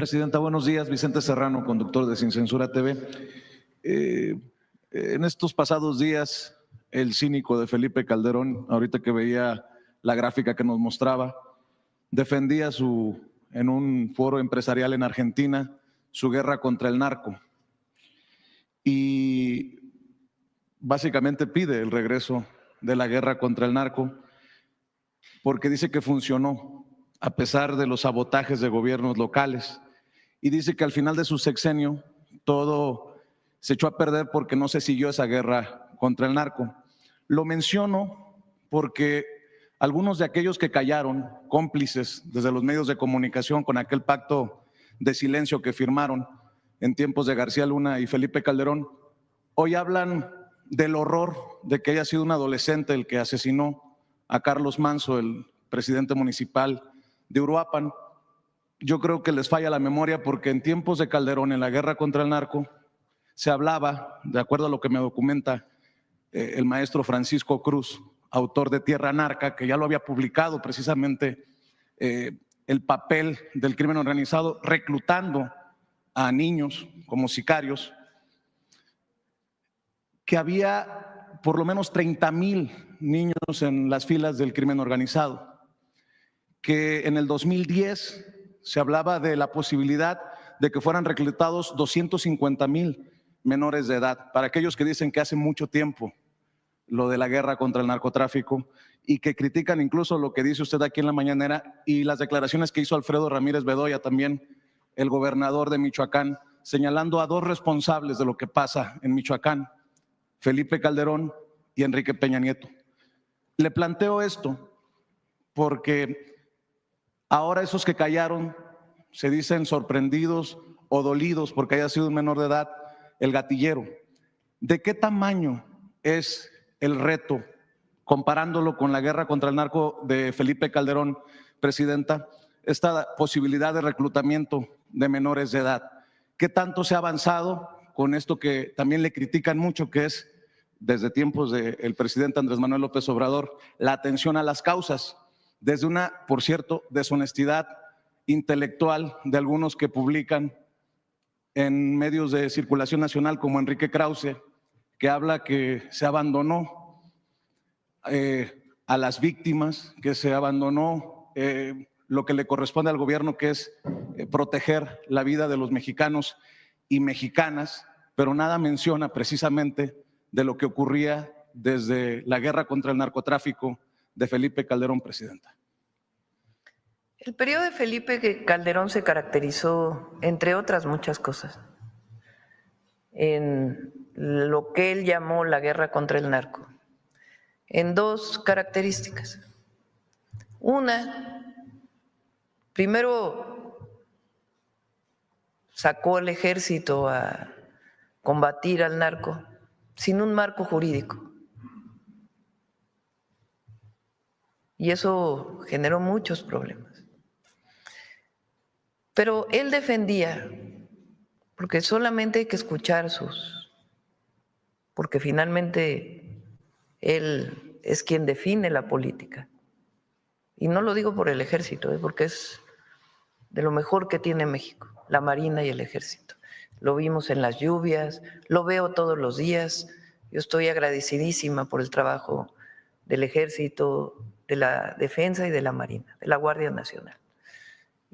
Presidenta, buenos días. Vicente Serrano, conductor de Sin Censura TV. En estos pasados días, el cínico de Felipe Calderón, ahorita que veía la gráfica que nos mostraba, defendía en un foro empresarial en Argentina su guerra contra el narco y básicamente pide el regreso de la guerra contra el narco porque dice que funcionó a pesar de los sabotajes de gobiernos locales y dice que al final de su sexenio todo se echó a perder porque no se siguió esa guerra contra el narco. Lo menciono porque algunos de aquellos que callaron, cómplices desde los medios de comunicación con aquel pacto de silencio que firmaron en tiempos de García Luna y Felipe Calderón, hoy hablan del horror de que haya sido un adolescente el que asesinó a Carlos Manso, el presidente municipal de Uruapan. Yo creo que les falla la memoria porque en tiempos de Calderón, en la guerra contra el narco, se hablaba, de acuerdo a lo que me documenta el maestro Francisco Cruz, autor de Tierra Narca, que ya lo había publicado precisamente, el papel del crimen organizado reclutando a niños como sicarios, que había por lo menos 30,000 niños en las filas del crimen organizado, que en el 2010 se hablaba de la posibilidad de que fueran reclutados 250,000 menores de edad. Para aquellos que dicen que hace mucho tiempo lo de la guerra contra el narcotráfico y que critican incluso lo que dice usted aquí en la mañanera y las declaraciones que hizo Alfredo Ramírez Bedoya, también el gobernador de Michoacán, señalando a dos responsables de lo que pasa en Michoacán, Felipe Calderón y Enrique Peña Nieto. Le planteo esto porque ahora esos que callaron se dicen sorprendidos o dolidos porque haya sido un menor de edad el gatillero. ¿De qué tamaño es el reto, comparándolo con la guerra contra el narco de Felipe Calderón, Presidenta, esta posibilidad de reclutamiento de menores de edad? ¿Qué tanto se ha avanzado con esto que también le critican mucho, que es, desde tiempos del presidente Andrés Manuel López Obrador, la atención a las causas, desde una, por cierto, deshonestidad intelectual de algunos que publican en medios de circulación nacional como Enrique Krause, que habla que se abandonó a las víctimas, que se abandonó lo que le corresponde al gobierno, que es proteger la vida de los mexicanos y mexicanas, pero nada menciona precisamente de lo que ocurría desde la guerra contra el narcotráfico de Felipe Calderón, Presidenta. El periodo de Felipe Calderón se caracterizó, entre otras muchas cosas, en lo que él llamó la guerra contra el narco, en dos características. Una, primero sacó al ejército a combatir al narco sin un marco jurídico. Y eso generó muchos problemas. Pero él defendía, porque solamente hay que escuchar porque finalmente él es quien define la política. Y no lo digo por el ejército, porque es de lo mejor que tiene México, la Marina y el ejército. Lo vimos en las lluvias, lo veo todos los días. Yo estoy agradecidísima por el trabajo del ejército, de la defensa y de la Marina, de la Guardia Nacional.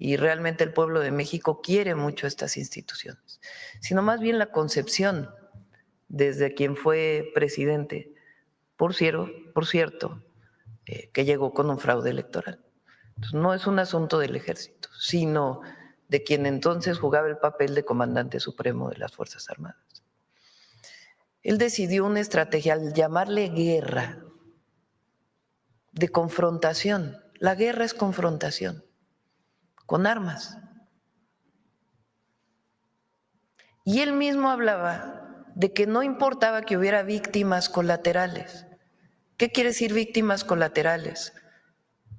Y realmente el pueblo de México quiere mucho estas instituciones, sino más bien la concepción desde quien fue presidente, por cierto, que llegó con un fraude electoral. Entonces, no es un asunto del ejército, sino de quien entonces jugaba el papel de comandante supremo de las Fuerzas Armadas. Él decidió una estrategia al llamarle guerra, de confrontación. La guerra es confrontación, con armas. Y él mismo hablaba de que no importaba que hubiera víctimas colaterales. ¿Qué quiere decir víctimas colaterales?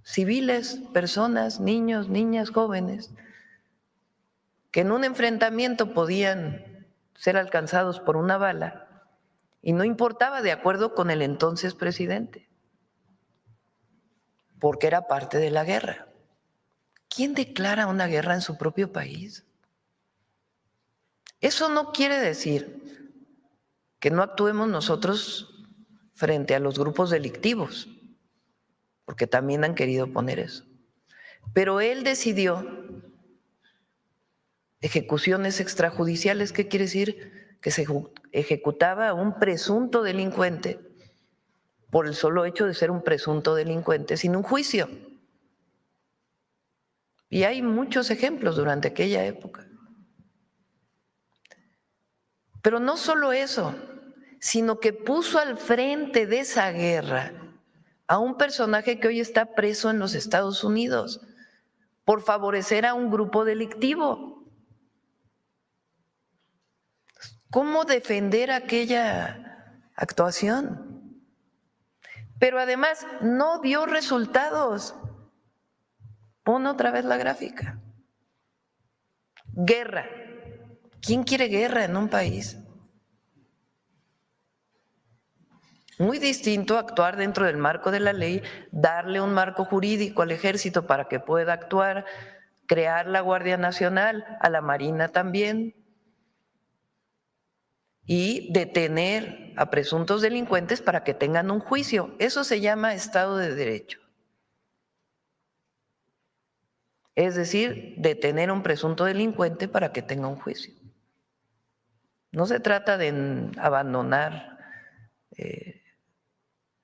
Civiles, personas, niños, niñas, jóvenes, que en un enfrentamiento podían ser alcanzados por una bala y no importaba, de acuerdo con el entonces presidente, porque era parte de la guerra. ¿Quién declara una guerra en su propio país? Eso no quiere decir que no actuemos nosotros frente a los grupos delictivos, porque también han querido poner eso. Pero él decidió ejecuciones extrajudiciales. ¿Qué quiere decir? Que se ejecutaba a un presunto delincuente por el solo hecho de ser un presunto delincuente sin un juicio. Y hay muchos ejemplos durante aquella época. Pero no solo eso, sino que puso al frente de esa guerra a un personaje que hoy está preso en los Estados Unidos por favorecer a un grupo delictivo. ¿Cómo defender aquella actuación? Pero además no dio resultados. Pon otra vez la gráfica. Guerra. ¿Quién quiere guerra en un país? Muy distinto actuar dentro del marco de la ley, darle un marco jurídico al ejército para que pueda actuar, crear la Guardia Nacional, a la Marina también, y detener a presuntos delincuentes para que tengan un juicio. Eso se llama Estado de Derecho. Es decir, detener a un presunto delincuente para que tenga un juicio. No se trata de abandonar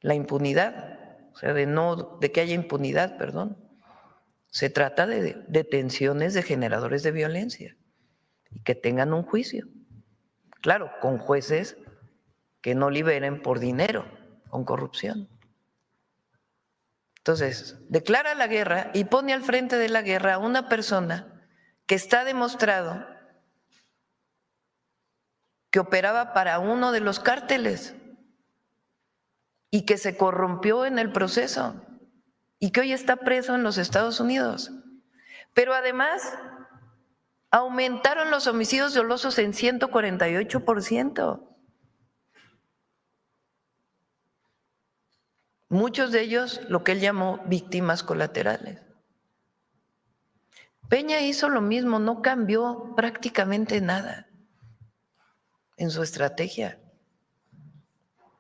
la impunidad, o sea, de que haya impunidad, perdón. Se trata de detenciones de generadores de violencia y que tengan un juicio. Claro, con jueces que no liberen por dinero, con corrupción. Entonces, declara la guerra y pone al frente de la guerra a una persona que está demostrado que operaba para uno de los cárteles y que se corrompió en el proceso y que hoy está preso en los Estados Unidos. Pero además aumentaron los homicidios dolosos en 148%. Muchos de ellos lo que él llamó víctimas colaterales. Peña hizo lo mismo, no cambió prácticamente nada en su estrategia.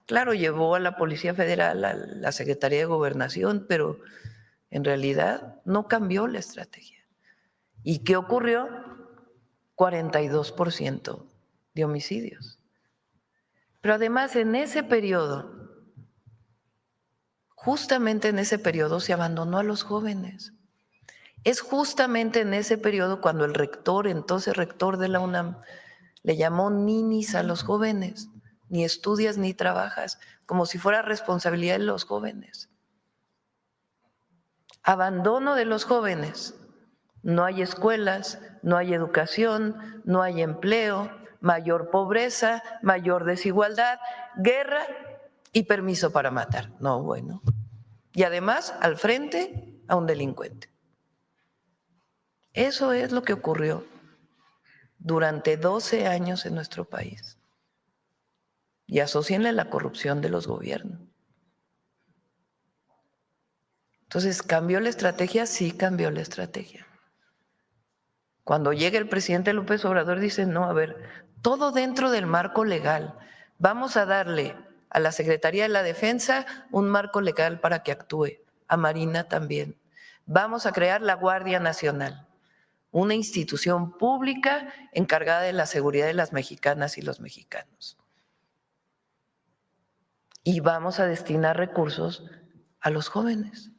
Claro, llevó a la Policía Federal, a la Secretaría de Gobernación, pero en realidad no cambió la estrategia. ¿Y qué ocurrió? 42% de homicidios. Pero además en ese periodo, justamente en ese periodo se abandonó a los jóvenes. Es justamente en ese periodo cuando el rector, entonces rector de la UNAM, le llamó ninis a los jóvenes. Ni estudias ni trabajas, como si fuera responsabilidad de los jóvenes. Abandono de los jóvenes. No hay escuelas, no hay educación, no hay empleo, mayor pobreza, mayor desigualdad, guerra y permiso para matar. No, bueno. Y además, al frente, a un delincuente. Eso es lo que ocurrió durante 12 años en nuestro país. Y asócienle la corrupción de los gobiernos. Entonces, ¿cambió la estrategia? Sí, cambió la estrategia. Cuando llega el presidente López Obrador dice, no, a ver, todo dentro del marco legal. Vamos a darle a la Secretaría de la Defensa un marco legal para que actúe, a Marina también. Vamos a crear la Guardia Nacional, una institución pública encargada de la seguridad de las mexicanas y los mexicanos. Y vamos a destinar recursos a los jóvenes.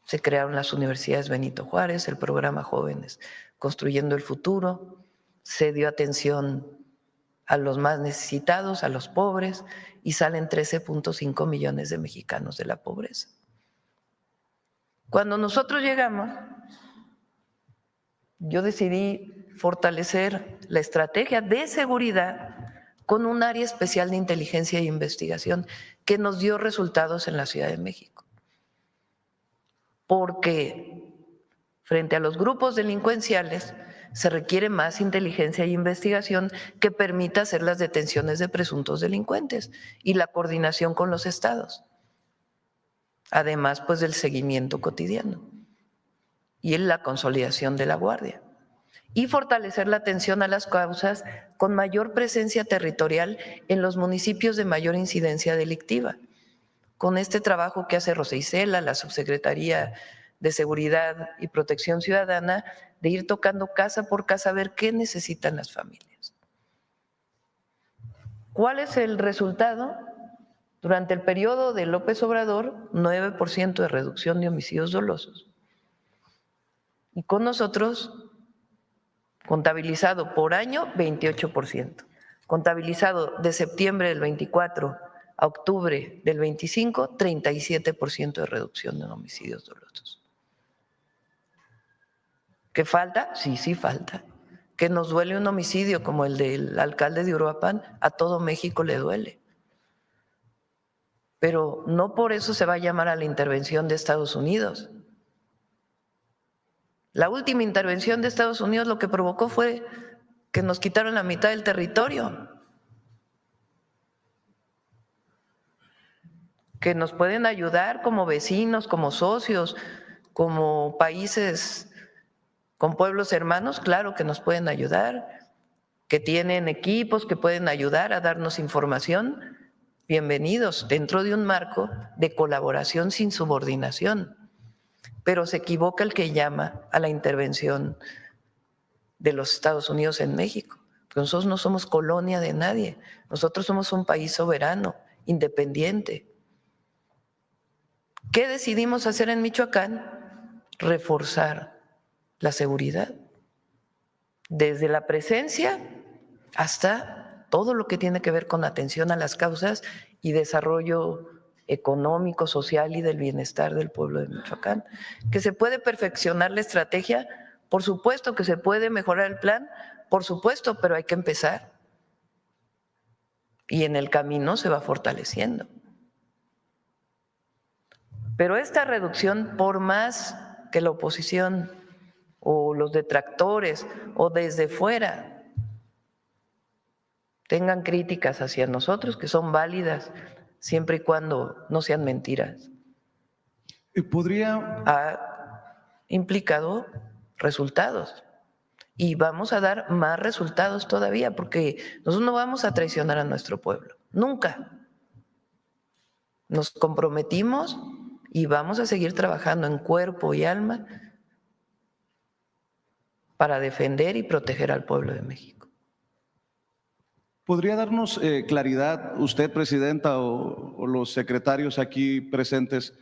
Se crearon las universidades Benito Juárez, el programa Jóvenes Construyendo el Futuro, se dio atención a los más necesitados, a los pobres, y salen 13.5 millones de mexicanos de la pobreza. Cuando nosotros llegamos, yo decidí fortalecer la estrategia de seguridad con un área especial de inteligencia e investigación que nos dio resultados en la Ciudad de México. Porque frente a los grupos delincuenciales se requiere más inteligencia e investigación que permita hacer las detenciones de presuntos delincuentes y la coordinación con los estados. Además, pues, del seguimiento cotidiano y en la consolidación de la guardia. y fortalecer la atención a las causas con mayor presencia territorial en los municipios de mayor incidencia delictiva. Con este trabajo que hace Rosa Isela, la Subsecretaría de Seguridad y Protección Ciudadana, de ir tocando casa por casa a ver qué necesitan las familias. ¿Cuál es el resultado? Durante el periodo de López Obrador, 9% de reducción de homicidios dolosos. Y con nosotros, contabilizado por año, 28%. Contabilizado de septiembre del 24 a octubre del 25, 37% de reducción de homicidios dolosos. ¿Qué falta? Sí, sí falta. Que nos duele un homicidio como el del alcalde de Uruapan, a todo México le duele. Pero no por eso se va a llamar a la intervención de Estados Unidos. La última intervención de Estados Unidos lo que provocó fue que nos quitaron la mitad del territorio. Que nos pueden ayudar como vecinos, como socios, como países con pueblos hermanos, claro que nos pueden ayudar, que tienen equipos que pueden ayudar a darnos información, bienvenidos, dentro de un marco de colaboración sin subordinación. Pero se equivoca el que llama a la intervención de los Estados Unidos en México. Porque nosotros no somos colonia de nadie, nosotros somos un país soberano, independiente. ¿Qué decidimos hacer en Michoacán? Reforzar la seguridad, desde la presencia hasta todo lo que tiene que ver con atención a las causas y desarrollo económico, social y del bienestar del pueblo de Michoacán. ¿Que se puede perfeccionar la estrategia? Por supuesto. ¿Que se puede mejorar el plan? Por supuesto, pero hay que empezar. Y en el camino se va fortaleciendo. Pero esta reducción, por más que la oposición o los detractores o desde fuera tengan críticas hacia nosotros, que son válidas siempre y cuando no sean mentiras, ha implicado resultados. Y vamos a dar más resultados todavía, porque nosotros no vamos a traicionar a nuestro pueblo, nunca. Nos comprometimos y vamos a seguir trabajando en cuerpo y alma para defender y proteger al pueblo de México. ¿Podría darnos claridad usted, Presidenta, o los secretarios aquí presentes,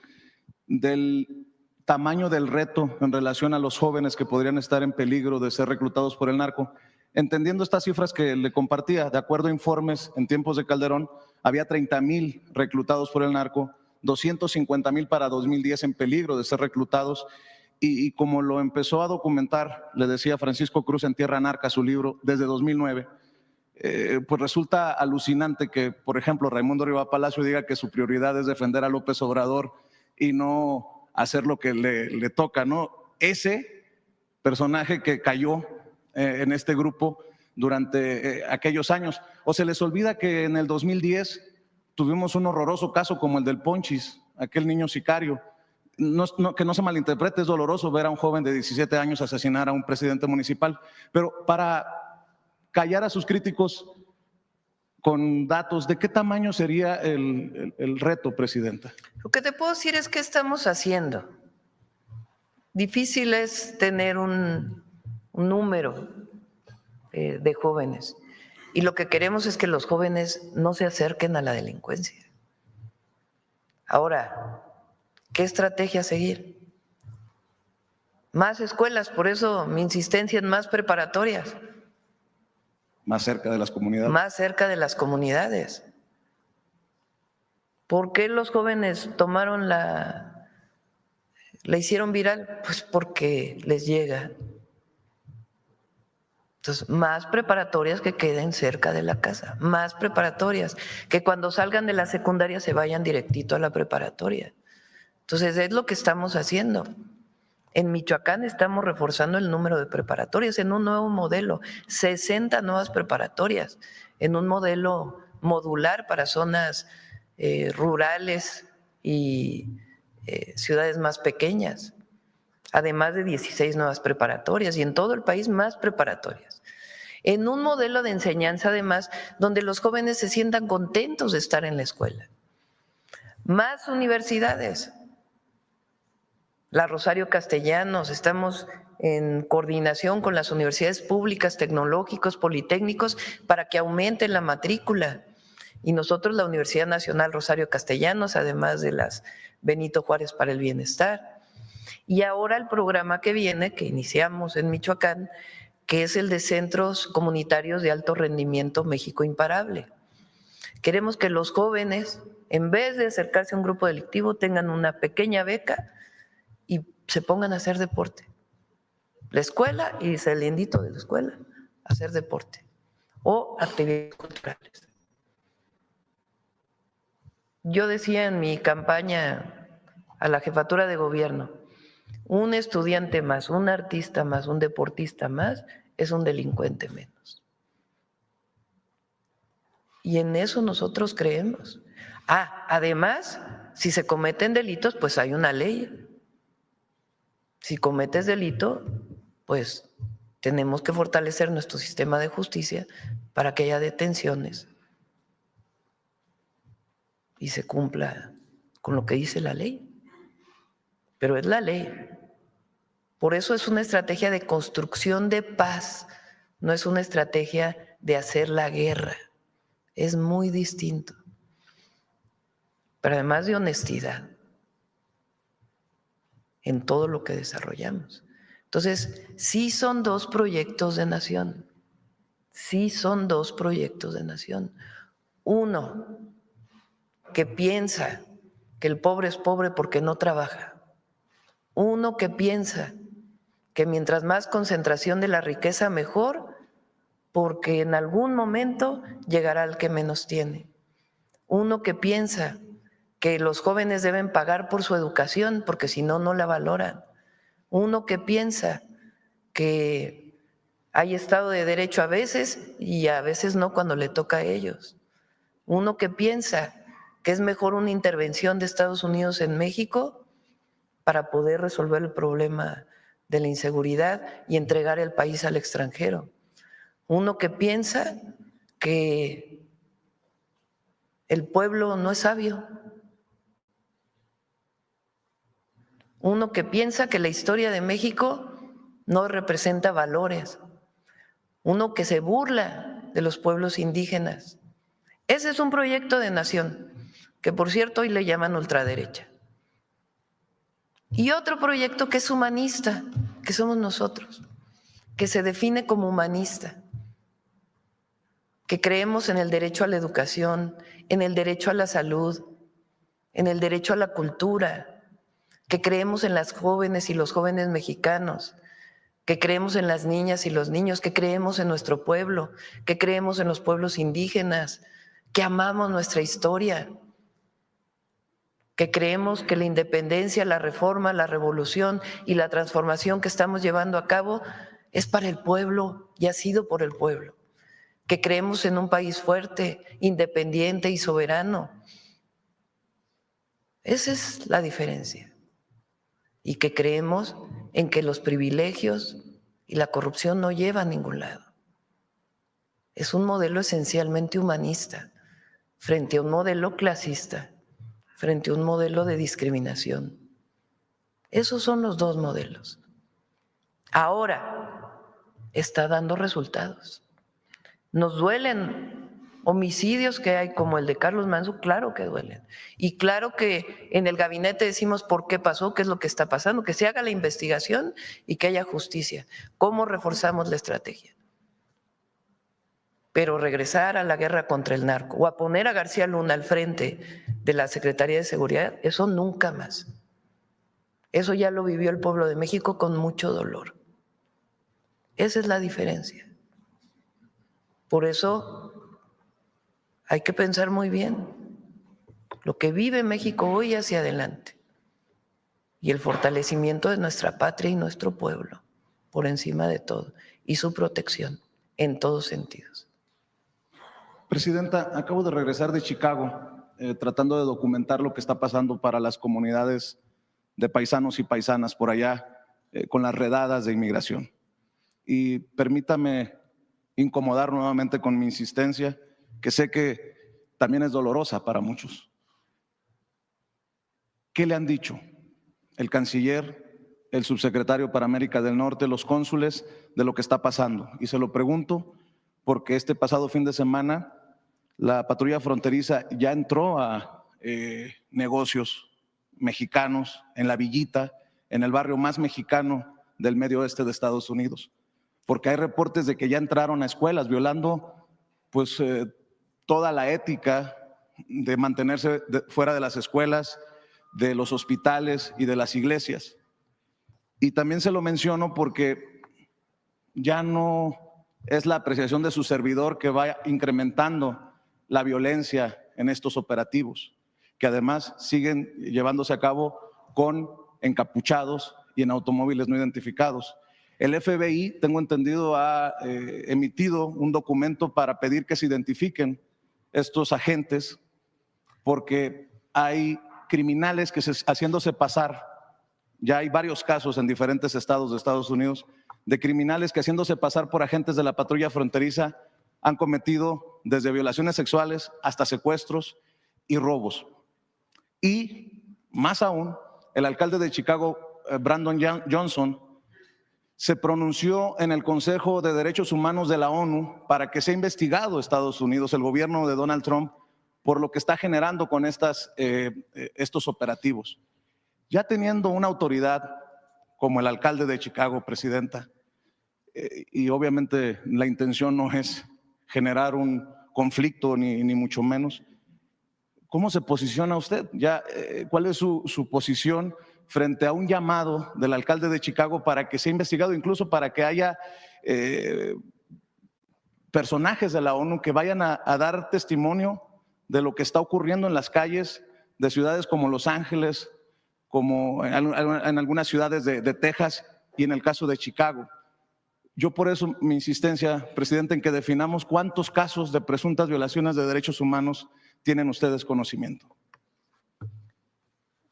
del tamaño del reto en relación a los jóvenes que podrían estar en peligro de ser reclutados por el narco? Entendiendo estas cifras que le compartía, de acuerdo a informes en tiempos de Calderón, había 30,000 reclutados por el narco, 250,000 para 2010 en peligro de ser reclutados. Y como lo empezó a documentar, le decía Francisco Cruz en Tierra Narca, su libro, desde 2009, pues resulta alucinante que, por ejemplo, Raimundo Riva Palacio diga que su prioridad es defender a López Obrador y no hacer lo que le toca, ¿no? Ese personaje que cayó en este grupo durante aquellos años. O se les olvida que en el 2010 tuvimos un horroroso caso como el del Ponchis, aquel niño sicario. Que no se malinterprete, es doloroso ver a un joven de 17 años asesinar a un presidente municipal, pero para callar a sus críticos con datos, ¿de qué tamaño sería el reto, Presidenta? Lo que te puedo decir es qué estamos haciendo. Difícil es tener un número de jóvenes, y lo que queremos es que los jóvenes no se acerquen a la delincuencia. Ahora, ¿qué estrategia seguir? Más escuelas, por eso mi insistencia en más preparatorias. Más cerca de las comunidades. Más cerca de las comunidades. ¿Por qué los jóvenes tomaron la hicieron viral? Pues porque les llega. Entonces, más preparatorias que queden cerca de la casa, más preparatorias, que cuando salgan de la secundaria se vayan directito a la preparatoria. Entonces, es lo que estamos haciendo. En Michoacán estamos reforzando el número de preparatorias en un nuevo modelo, 60 nuevas preparatorias, en un modelo modular para zonas rurales y ciudades más pequeñas. además de 16 nuevas preparatorias y en todo el país más preparatorias. En un modelo de enseñanza, además, donde los jóvenes se sientan contentos de estar en la escuela. Más universidades. La Rosario Castellanos, estamos en coordinación con las universidades públicas, tecnológicos, politécnicos, para que aumenten la matrícula. Y nosotros, la Universidad Nacional Rosario Castellanos, además de las Benito Juárez para el Bienestar. Y ahora el programa que viene, que iniciamos en Michoacán, que es el de Centros Comunitarios de Alto Rendimiento México Imparable. Queremos que los jóvenes, en vez de acercarse a un grupo delictivo, tengan una pequeña beca y se pongan a hacer deporte. La escuela y saliendito de la escuela, hacer deporte o actividades culturales. Yo decía en mi campaña a la jefatura de gobierno, un estudiante más, un artista más, un deportista más, es un delincuente menos. Y en eso nosotros creemos. Además, si se cometen delitos, pues hay una ley. Si cometes delito, pues tenemos que fortalecer nuestro sistema de justicia para que haya detenciones y se cumpla con lo que dice la ley. Pero es la ley. Por eso es una estrategia de construcción de paz, no es una estrategia de hacer la guerra. Es muy distinto. Pero además de honestidad en todo lo que desarrollamos. Entonces, sí son dos proyectos de nación. Sí son dos proyectos de nación. Uno, que piensa que el pobre es pobre porque no trabaja. Uno que piensa que mientras más concentración de la riqueza, mejor, porque en algún momento llegará el que menos tiene. Uno que piensa que los jóvenes deben pagar por su educación, porque si no, no la valoran. Uno que piensa que hay Estado de Derecho a veces y a veces no cuando le toca a ellos. Uno que piensa que es mejor una intervención de Estados Unidos en México para poder resolver el problema de la inseguridad y entregar el país al extranjero. Uno que piensa que el pueblo no es sabio. Uno que piensa que la historia de México no representa valores. Uno que se burla de los pueblos indígenas. Ese es un proyecto de nación, que por cierto hoy le llaman ultraderecha. Y otro proyecto que es humanista, que somos nosotros, que se define como humanista, que creemos en el derecho a la educación, en el derecho a la salud, en el derecho a la cultura, que creemos en las jóvenes y los jóvenes mexicanos, que creemos en las niñas y los niños, que creemos en nuestro pueblo, que creemos en los pueblos indígenas, que amamos nuestra historia, que creemos que la independencia, la reforma, la revolución y la transformación que estamos llevando a cabo es para el pueblo y ha sido por el pueblo, que creemos en un país fuerte, independiente y soberano. Esa es la diferencia. Y que creemos en que los privilegios y la corrupción no llevan a ningún lado. Es un modelo esencialmente humanista frente a un modelo clasista, frente a un modelo de discriminación. Esos son los dos modelos. Ahora está dando resultados. Nos duelen homicidios que hay como el de Carlos Manzo, claro que duelen. Y claro que en el gabinete decimos por qué pasó, qué es lo que está pasando, que se haga la investigación y que haya justicia. ¿Cómo reforzamos la estrategia? Pero regresar a la guerra contra el narco o a poner a García Luna al frente de la Secretaría de Seguridad, eso nunca más. Eso ya lo vivió el pueblo de México con mucho dolor. Esa es la diferencia. Por eso hay que pensar muy bien lo que vive México hoy hacia adelante y el fortalecimiento de nuestra patria y nuestro pueblo por encima de todo y su protección en todos sentidos. Presidenta, acabo de regresar de Chicago tratando de documentar lo que está pasando para las comunidades de paisanos y paisanas por allá. con las redadas de inmigración. Y permítame incomodar nuevamente con mi insistencia, que sé que también es dolorosa para muchos. ¿Qué le han dicho el canciller, el subsecretario para América del Norte, los cónsules de lo que está pasando? Y se lo pregunto porque este pasado fin de semana la patrulla fronteriza ya entró a negocios mexicanos en La Villita, en el barrio más mexicano del medio oeste de Estados Unidos, porque hay reportes de que ya entraron a escuelas violando pues toda la ética de mantenerse fuera de las escuelas, de los hospitales y de las iglesias. Y también se lo menciono porque ya no es la apreciación de su servidor que va incrementando la violencia en estos operativos, que además siguen llevándose a cabo con encapuchados y en automóviles no identificados. El FBI, tengo entendido, ha emitido un documento para pedir que se identifiquen estos agentes porque hay criminales que haciéndose pasar, ya hay varios casos en diferentes estados de Estados Unidos, de criminales que haciéndose pasar por agentes de la patrulla fronteriza han cometido desde violaciones sexuales hasta secuestros y robos. Y más aún, el alcalde de Chicago, Brandon Johnson, se pronunció en el Consejo de Derechos Humanos de la ONU para que sea investigado Estados Unidos, el gobierno de Donald Trump, por lo que está generando con estos operativos. Ya teniendo una autoridad como el alcalde de Chicago, presidenta, y obviamente la intención no es generar un conflicto ni mucho menos, ¿cómo se posiciona usted? ¿Cuál es su posición frente a un llamado del alcalde de Chicago para que sea investigado, incluso para que haya personajes de la ONU que vayan a dar testimonio de lo que está ocurriendo en las calles de ciudades como Los Ángeles, como en algunas ciudades de Texas y en el caso de Chicago? Yo por eso mi insistencia, presidente, en que definamos cuántos casos de presuntas violaciones de derechos humanos tienen ustedes conocimiento.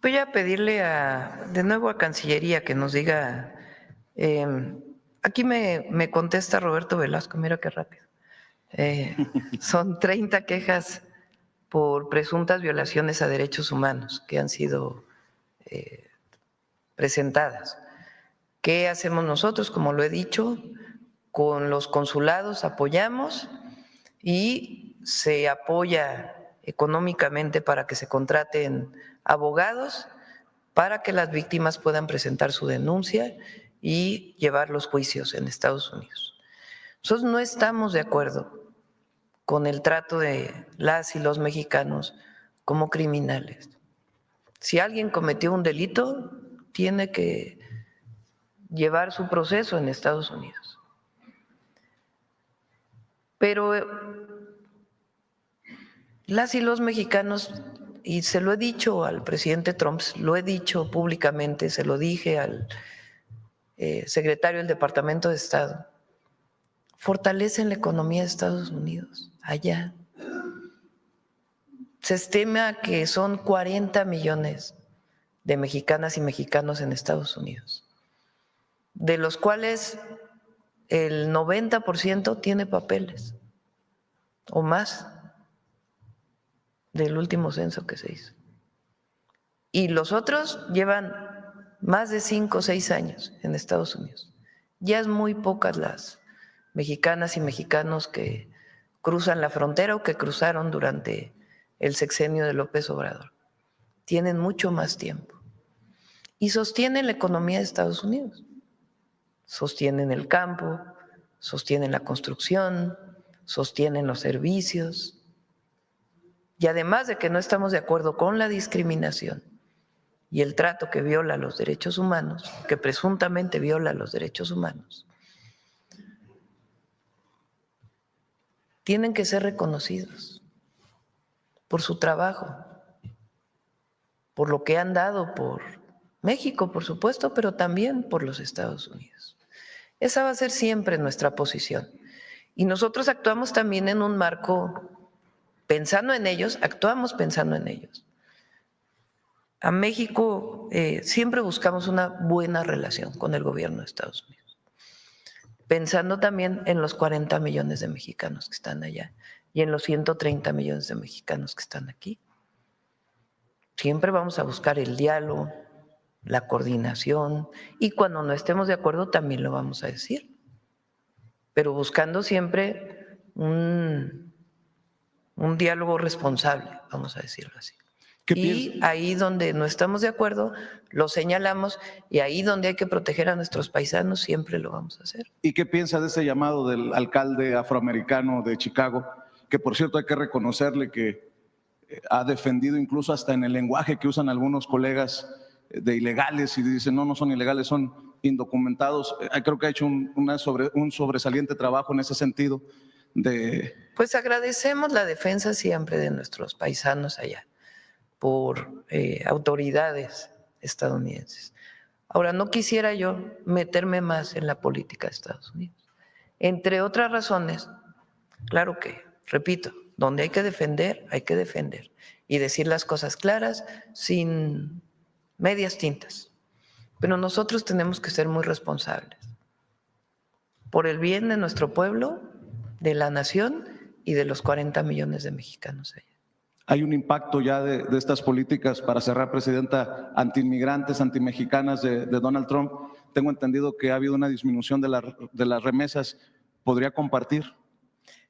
Voy a pedirle de nuevo a Cancillería que nos diga, aquí me contesta Roberto Velasco, mira qué rápido. Son 30 quejas por presuntas violaciones a derechos humanos que han sido presentadas. ¿Qué hacemos nosotros? Como lo he dicho, con los consulados apoyamos y se apoya económicamente para que se contraten abogados para que las víctimas puedan presentar su denuncia y llevar los juicios en Estados Unidos. Nosotros no estamos de acuerdo con el trato de las y los mexicanos como criminales. Si alguien cometió un delito, tiene que llevar su proceso en Estados Unidos. Pero las y los mexicanos, y se lo he dicho al presidente Trump, lo he dicho públicamente, se lo dije al secretario del Departamento de Estado, fortalecen la economía de Estados Unidos, allá. Se estima que son 40 millones de mexicanas y mexicanos en Estados Unidos, de los cuales el 90% tiene papeles o más del último censo que se hizo. Y los otros llevan más de 5 o 6 años en Estados Unidos. Ya es muy pocas las mexicanas y mexicanos que cruzan la frontera o que cruzaron durante el sexenio de López Obrador. Tienen mucho más tiempo. Y sostienen la economía de Estados Unidos. Sostienen el campo, sostienen la construcción, sostienen los servicios. Y además de que no estamos de acuerdo con la discriminación y el trato que viola los derechos humanos, que presuntamente viola los derechos humanos, tienen que ser reconocidos por su trabajo, por lo que han dado por México, por supuesto, pero también por los Estados Unidos. Esa va a ser siempre nuestra posición. Y nosotros actuamos también en un marco pensando en ellos, actuamos pensando en ellos. A México siempre buscamos una buena relación con el gobierno de Estados Unidos, pensando también en los 40 millones de mexicanos que están allá y en los 130 millones de mexicanos que están aquí. Siempre vamos a buscar el diálogo, la coordinación, y cuando no estemos de acuerdo también lo vamos a decir, pero buscando siempre un diálogo responsable, vamos a decirlo así. Y ahí donde no estamos de acuerdo, lo señalamos, y ahí donde hay que proteger a nuestros paisanos, siempre lo vamos a hacer. ¿Y qué piensa de ese llamado del alcalde afroamericano de Chicago? Que por cierto hay que reconocerle que ha defendido incluso hasta en el lenguaje que usan algunos colegas de ilegales y dicen no son ilegales, son indocumentados. Creo que ha hecho un sobresaliente trabajo en ese sentido. Pues agradecemos la defensa siempre de nuestros paisanos allá por autoridades estadounidenses. Ahora, no quisiera yo meterme más en la política de Estados Unidos. Entre otras razones, claro que, repito, donde hay que defender y decir las cosas claras sin medias tintas. Pero nosotros tenemos que ser muy responsables por el bien de nuestro pueblo, de la nación y de los 40 millones de mexicanos allá. ¿Hay un impacto ya de estas políticas, para cerrar, Presidenta, antiinmigrantes, antimexicanas de Donald Trump? Tengo entendido que ha habido una disminución de las remesas. ¿Podría compartir?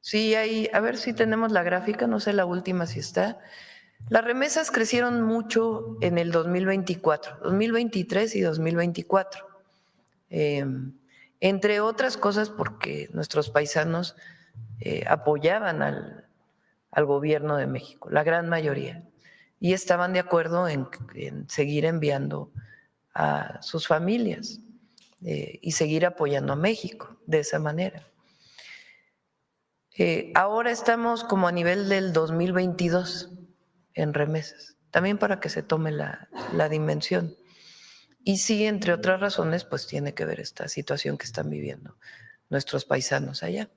Sí, a ver si tenemos la gráfica, no sé la última si está. Las remesas crecieron mucho en el 2024, 2023 y 2024. Entre otras cosas porque nuestros paisanos apoyaban al gobierno de México, la gran mayoría, y estaban de acuerdo en seguir enviando a sus familias y seguir apoyando a México de esa manera. Ahora estamos como a nivel del 2022 en remesas, también para que se tome la dimensión. Y sí, entre otras razones, pues tiene que ver esta situación que están viviendo nuestros paisanos allá.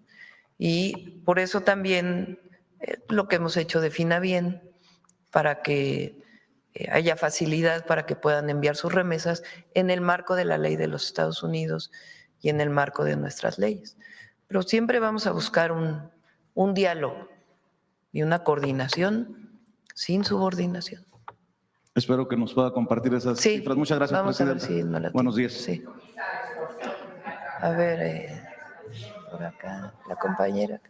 Y por eso también lo que hemos hecho de Finabien, para que haya facilidad para que puedan enviar sus remesas en el marco de la ley de los Estados Unidos y en el marco de nuestras leyes. Pero siempre vamos a buscar un diálogo y una coordinación sin subordinación. Espero que nos pueda compartir esas cifras. Muchas gracias, Presidenta. A ver si Buenos días. Sí. A ver, por acá, la compañera.